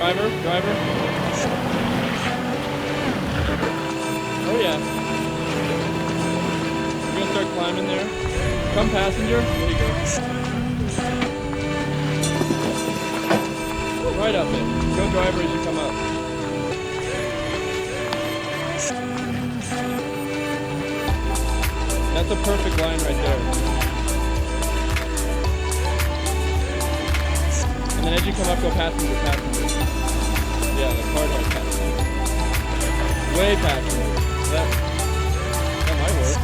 Driver. Oh yeah. We're gonna start climbing there. Come passenger. There you go. Right up it. Go driver as you come up. That's a perfect line right there. And then as you come up, go passenger. Yeah, the hard passenger. Way passenger. That might work.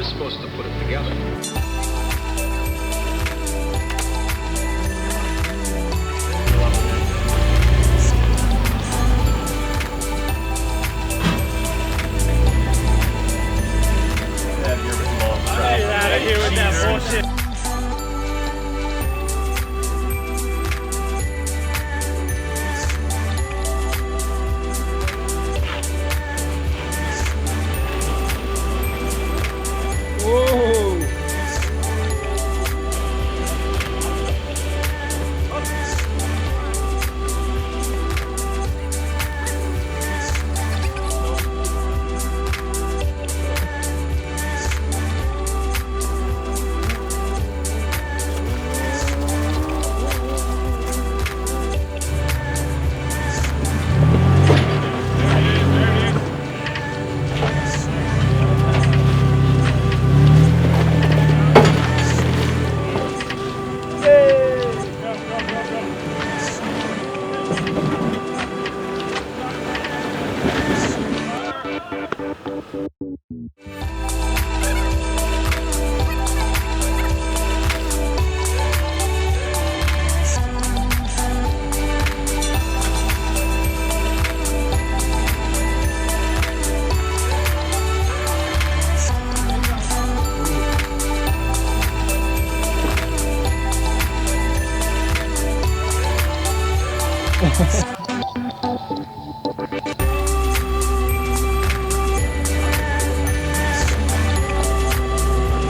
Supposed to put it together. Get out of here with that bullshit. Whoa!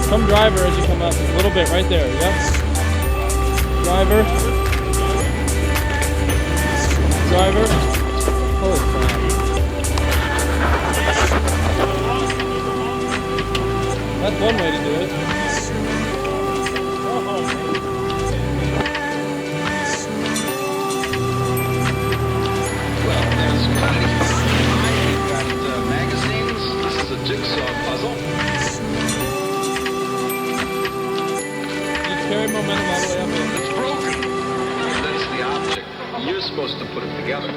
Come driver as you come up. A little bit right there. Yep. Driver. Holy crap. That's one way to do it. Well, there's plenty. We've got magazines. This is a jigsaw puzzle. Carry momentum all the way up. It's broken. That's the object. You're supposed to put it together.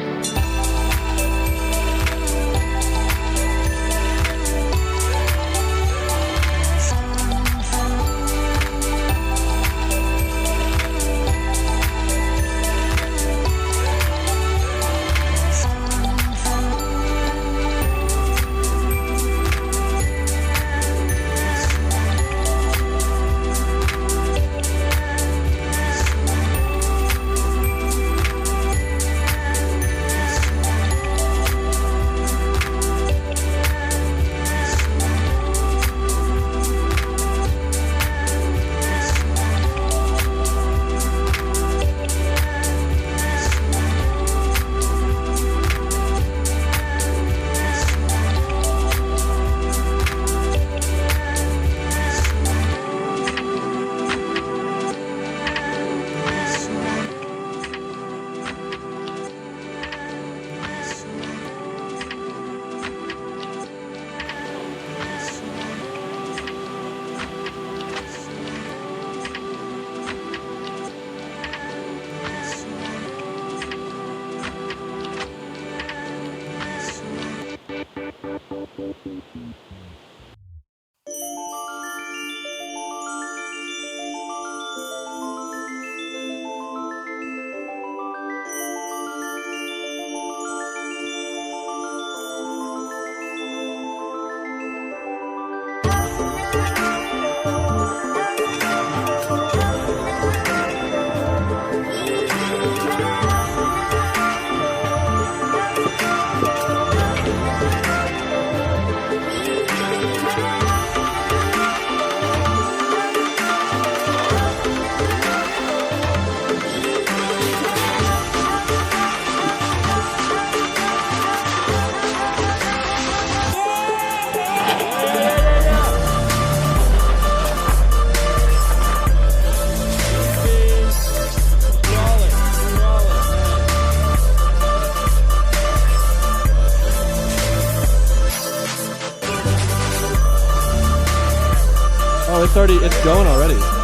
Oh, it's going already.